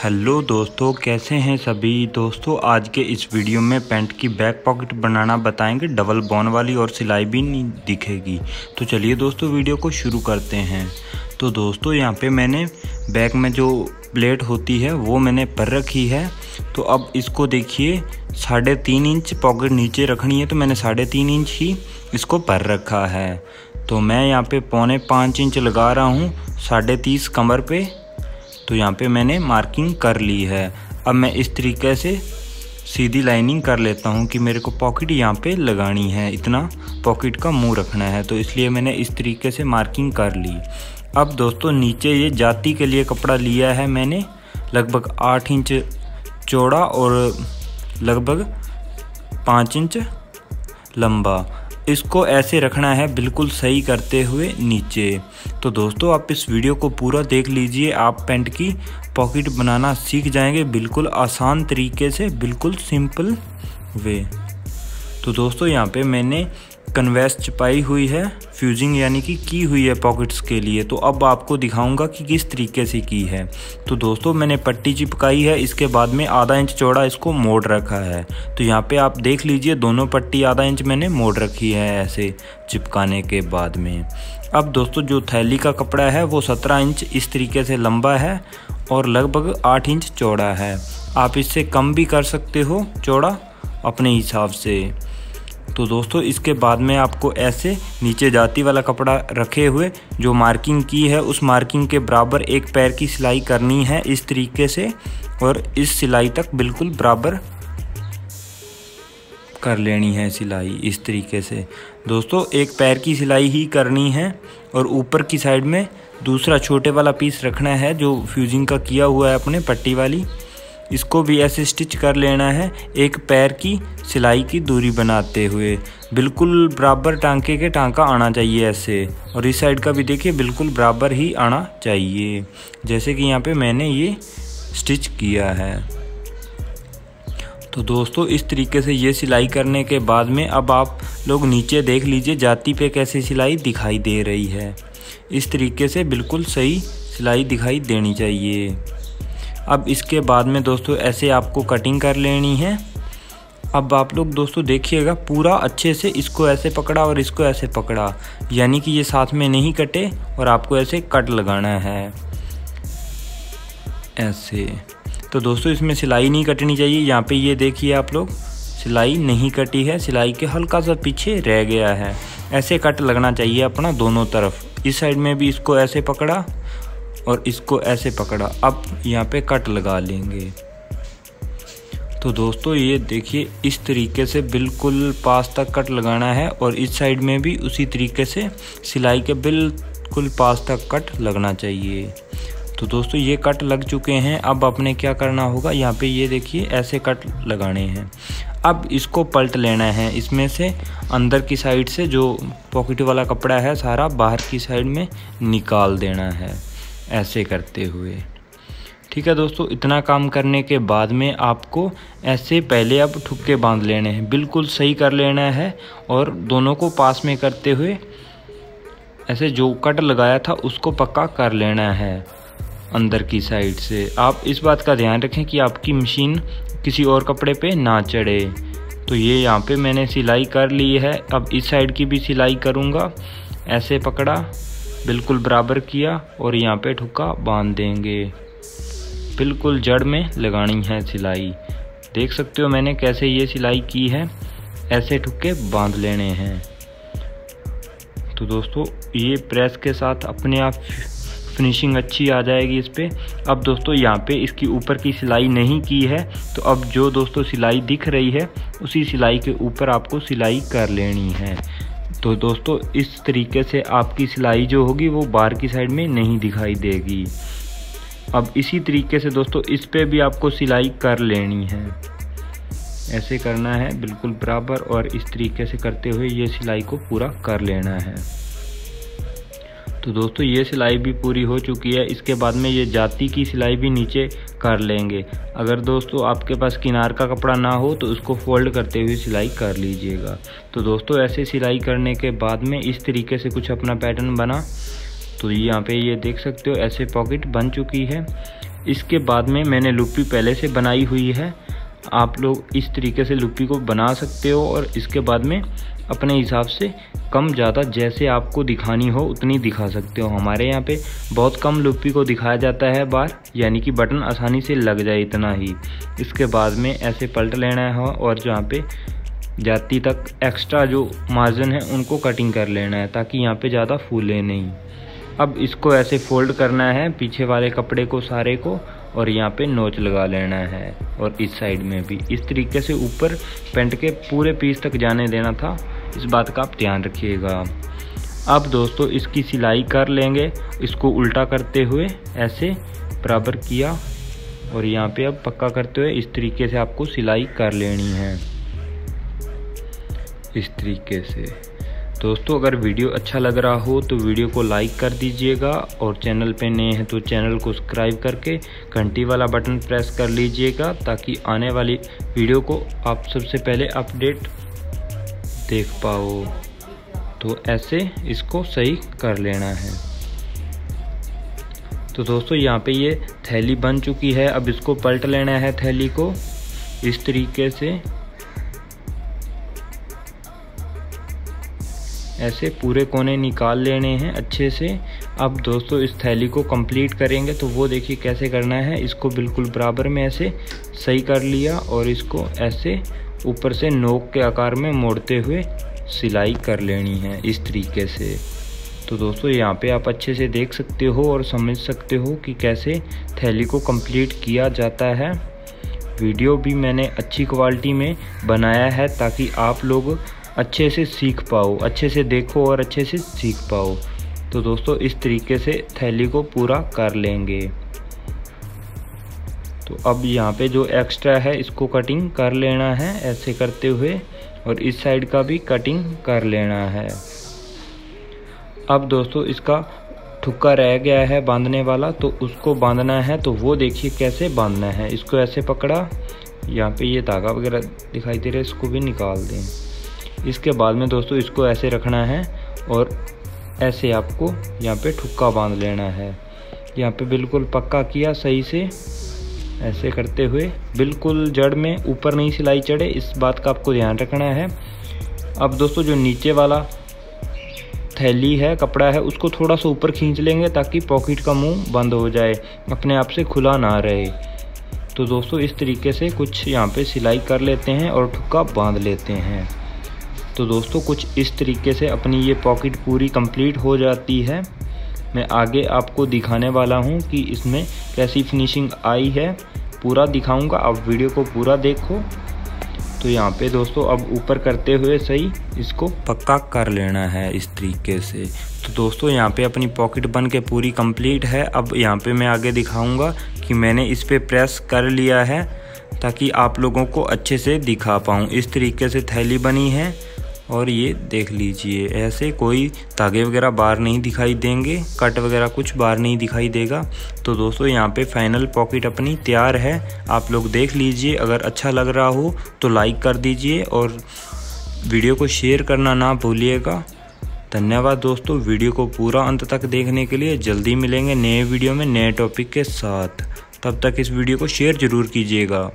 Hello दोस्तों, कैसे हैं सभी दोस्तों। आज के इस वीडियो में पैंट की बैक पॉकेट बनाना बताएंगे। डबल बॉन वाली और सिलाई भी नहीं दिखेगी। तो चलिए दोस्तों वीडियो को शुरू करते हैं। तो दोस्तों यहाँ पे मैंने बैक में जो प्लेट होती है वो मैंने पर रखी है। तो अब इसको देखिए 3.5 इंच पॉकेट नीचे रखनी है, तो मैंने 3.5 इंच ही इसको पर रखा है। तो मैं यहाँ पे 4.25 इंच लगा रहा हूँ 30.5 कमर पे। तो यहाँ पे मैंने मार्किंग कर ली है। अब मैं इस तरीके से सीधी लाइनिंग कर लेता हूँ कि मेरे को पॉकेट यहाँ पे लगानी है, इतना पॉकेट का मुंह रखना है, तो इसलिए मैंने इस तरीके से मार्किंग कर ली। अब दोस्तों नीचे ये जाती के लिए कपड़ा लिया है मैंने, लगभग 8 इंच चौड़ा और लगभग 5 इंच लंबा। इसको ऐसे रखना है बिल्कुल सही करते हुए नीचे। तो दोस्तों आप इस वीडियो को पूरा देख लीजिए, आप पैंट की पॉकेट बनाना सीख जाएंगे बिल्कुल आसान तरीके से, बिल्कुल सिंपल वे। तो दोस्तों यहाँ पे मैंने कन्वेस चिपाई हुई है, फ्यूजिंग यानी कि की हुई है पॉकेट्स के लिए। तो अब आपको दिखाऊंगा कि किस तरीके से की है। तो दोस्तों मैंने पट्टी चिपकाई है, इसके बाद में आधा इंच चौड़ा इसको मोड़ रखा है। तो यहाँ पे आप देख लीजिए दोनों पट्टी आधा इंच मैंने मोड़ रखी है ऐसे चिपकाने के बाद में। अब दोस्तों जो थैली का कपड़ा है वो 17 इंच इस तरीके से लंबा है और लगभग 8 इंच चौड़ा है। आप इससे कम भी कर सकते हो चौड़ा अपने हिसाब से। तो दोस्तों इसके बाद में आपको ऐसे नीचे जाती वाला कपड़ा रखे हुए जो मार्किंग की है उस मार्किंग के बराबर एक पैर की सिलाई करनी है इस तरीके से, और इस सिलाई तक बिल्कुल बराबर कर लेनी है सिलाई इस तरीके से। दोस्तों एक पैर की सिलाई ही करनी है और ऊपर की साइड में दूसरा छोटे वाला पीस रखना है जो फ्यूजिंग का किया हुआ है अपने पट्टी वाली, इसको भी ऐसे स्टिच कर लेना है एक पैर की सिलाई की दूरी बनाते हुए। बिल्कुल बराबर टांके के टांका आना चाहिए ऐसे, और इस साइड का भी देखिए बिल्कुल बराबर ही आना चाहिए, जैसे कि यहाँ पे मैंने ये स्टिच किया है। तो दोस्तों इस तरीके से ये सिलाई करने के बाद में अब आप लोग नीचे देख लीजिए जाती पे कैसे सिलाई दिखाई दे रही है। इस तरीके से बिल्कुल सही सिलाई दिखाई देनी चाहिए। अब इसके बाद में दोस्तों ऐसे आपको कटिंग कर लेनी है। अब आप लोग दोस्तों देखिएगा पूरा अच्छे से इसको ऐसे पकड़ा और इसको ऐसे पकड़ा, यानी कि ये साथ में नहीं कटे और आपको ऐसे कट लगाना है ऐसे। तो दोस्तों इसमें सिलाई नहीं कटनी चाहिए। यहाँ पे ये देखिए आप लोग सिलाई नहीं कटी है, सिलाई के हल्का सा पीछे रह गया है। ऐसे कट लगना चाहिए अपना दोनों तरफ। इस साइड में भी इसको ऐसे पकड़ा और इसको ऐसे पकड़ा। अब यहाँ पे कट लगा लेंगे। तो दोस्तों ये देखिए इस तरीके से बिल्कुल पास तक कट लगाना है और इस साइड में भी उसी तरीके से सिलाई के बिल्कुल पास तक कट लगना चाहिए। तो दोस्तों ये कट लग चुके हैं। अब अपने क्या करना होगा, यहाँ पे ये देखिए ऐसे कट लगाने हैं। अब इसको पलट लेना है, इसमें से अंदर की साइड से जो पॉकेट वाला कपड़ा है सारा बाहर की साइड में निकाल देना है ऐसे करते हुए। ठीक है दोस्तों, इतना काम करने के बाद में आपको ऐसे पहले अब ठुक्के बांध लेने हैं, बिल्कुल सही कर लेना है और दोनों को पास में करते हुए ऐसे जो कट लगाया था उसको पक्का कर लेना है अंदर की साइड से। आप इस बात का ध्यान रखें कि आपकी मशीन किसी और कपड़े पे ना चढ़े। तो ये यहाँ पे मैंने सिलाई कर ली है। अब इस साइड की भी सिलाई करूँगा। ऐसे पकड़ा, बिल्कुल बराबर किया और यहाँ पे ठुक्का बांध देंगे। बिल्कुल जड़ में लगानी है सिलाई। देख सकते हो मैंने कैसे ये सिलाई की है, ऐसे ठुक्के बांध लेने हैं। तो दोस्तों ये प्रेस के साथ अपने आप फिनिशिंग अच्छी आ जाएगी इस पे। अब दोस्तों यहाँ पे इसकी ऊपर की सिलाई नहीं की है, तो अब जो दोस्तों सिलाई दिख रही है उसी सिलाई के ऊपर आपको सिलाई कर लेनी है। तो दोस्तों इस तरीके से आपकी सिलाई जो होगी वो बाहर की साइड में नहीं दिखाई देगी। अब इसी तरीके से दोस्तों इस पे भी आपको सिलाई कर लेनी है, ऐसे करना है बिल्कुल बराबर और इस तरीके से करते हुए ये सिलाई को पूरा कर लेना है। तो दोस्तों ये सिलाई भी पूरी हो चुकी है। इसके बाद में ये जाती की सिलाई भी नीचे कर लेंगे। अगर दोस्तों आपके पास किनार का कपड़ा ना हो तो उसको फोल्ड करते हुए सिलाई कर लीजिएगा। तो दोस्तों ऐसे सिलाई करने के बाद में इस तरीके से कुछ अपना पैटर्न बना। तो यहाँ पे ये देख सकते हो ऐसे पॉकेट बन चुकी है। इसके बाद में मैंने लुप्पी पहले से बनाई हुई है, आप लोग इस तरीके से लुप्पी को बना सकते हो और इसके बाद में अपने हिसाब से कम ज़्यादा जैसे आपको दिखानी हो उतनी दिखा सकते हो। हमारे यहाँ पे बहुत कम लुप्पी को दिखाया जाता है बार, यानी कि बटन आसानी से लग जाए इतना ही। इसके बाद में ऐसे पलट लेना है और जहाँ पे जाती तक एक्स्ट्रा जो मार्जिन है उनको कटिंग कर लेना है ताकि यहाँ पे ज़्यादा फूले नहीं। अब इसको ऐसे फोल्ड करना है पीछे वाले कपड़े को सारे को, और यहाँ पे नोच लगा लेना है और इस साइड में भी इस तरीके से ऊपर पैंट के पूरे पीस तक जाने देना था, इस बात का आप ध्यान रखिएगा। अब दोस्तों इसकी सिलाई कर लेंगे, इसको उल्टा करते हुए ऐसे बराबर किया और यहाँ पे अब पक्का करते हुए इस तरीके से आपको सिलाई कर लेनी है, इस तरीके से। दोस्तों अगर वीडियो अच्छा लग रहा हो तो वीडियो को लाइक कर दीजिएगा और चैनल पे नए हैं तो चैनल को सब्सक्राइब करके घंटी वाला बटन प्रेस कर लीजिएगा ताकि आने वाली वीडियो को आप सबसे पहले अपडेट देख पाओ। तो ऐसे इसको सही कर लेना है। तो दोस्तों यहाँ पे ये थैली बन चुकी है, अब इसको पलट लेना है थैली को इस तरीके से, ऐसे पूरे कोने निकाल लेने हैं अच्छे से। अब दोस्तों इस थैली को कंप्लीट करेंगे तो वो देखिए कैसे करना है। इसको बिल्कुल बराबर में ऐसे सही कर लिया और इसको ऐसे ऊपर से नोक के आकार में मोड़ते हुए सिलाई कर लेनी है इस तरीके से। तो दोस्तों यहाँ पे आप अच्छे से देख सकते हो और समझ सकते हो कि कैसे थैली को कंप्लीट किया जाता है। वीडियो भी मैंने अच्छी क्वालिटी में बनाया है ताकि आप लोग अच्छे से सीख पाओ, अच्छे से देखो और अच्छे से सीख पाओ। तो दोस्तों इस तरीके से थैली को पूरा कर लेंगे। तो अब यहाँ पे जो एक्स्ट्रा है इसको कटिंग कर लेना है ऐसे करते हुए, और इस साइड का भी कटिंग कर लेना है। अब दोस्तों इसका ठुक्का रह गया है बांधने वाला, तो उसको बांधना है। तो वो देखिए कैसे बांधना है। इसको ऐसे पकड़ा, यहाँ पे ये धागा वगैरह दिखाई दे रहा है, इसको भी निकाल दें। इसके बाद में दोस्तों इसको ऐसे रखना है और ऐसे आपको यहाँ पे ठुक्का बांध लेना है। यहाँ पे बिल्कुल पक्का किया सही से, ऐसे करते हुए बिल्कुल जड़ में ऊपर नहीं सिलाई चढ़े, इस बात का आपको ध्यान रखना है। अब दोस्तों जो नीचे वाला थैली है, कपड़ा है, उसको थोड़ा सा ऊपर खींच लेंगे ताकि पॉकेट का मुंह बंद हो जाए, अपने आप से खुला ना रहे। तो दोस्तों इस तरीके से कुछ यहाँ पे सिलाई कर लेते हैं और ठुक्का बांध लेते हैं। तो दोस्तों कुछ इस तरीके से अपनी ये पॉकेट पूरी कंप्लीट हो जाती है। मैं आगे आपको दिखाने वाला हूँ कि इसमें कैसी फिनिशिंग आई है, पूरा दिखाऊंगा, आप वीडियो को पूरा देखो। तो यहाँ पे दोस्तों अब ऊपर करते हुए सही इसको पक्का कर लेना है इस तरीके से। तो दोस्तों यहाँ पे अपनी पॉकेट बन के पूरी कंप्लीट है। अब यहाँ पे मैं आगे दिखाऊंगा कि मैंने इस पे प्रेस कर लिया है ताकि आप लोगों को अच्छे से दिखा पाऊँ। इस तरीके से थैली बनी है और ये देख लीजिए, ऐसे कोई धागे वगैरह बाहर नहीं दिखाई देंगे, कट वगैरह कुछ बाहर नहीं दिखाई देगा। तो दोस्तों यहाँ पे फाइनल पॉकेट अपनी तैयार है, आप लोग देख लीजिए। अगर अच्छा लग रहा हो तो लाइक कर दीजिए और वीडियो को शेयर करना ना भूलिएगा। धन्यवाद दोस्तों वीडियो को पूरा अंत तक देखने के लिए। जल्दी मिलेंगे नए वीडियो में नए टॉपिक के साथ, तब तक इस वीडियो को शेयर ज़रूर कीजिएगा।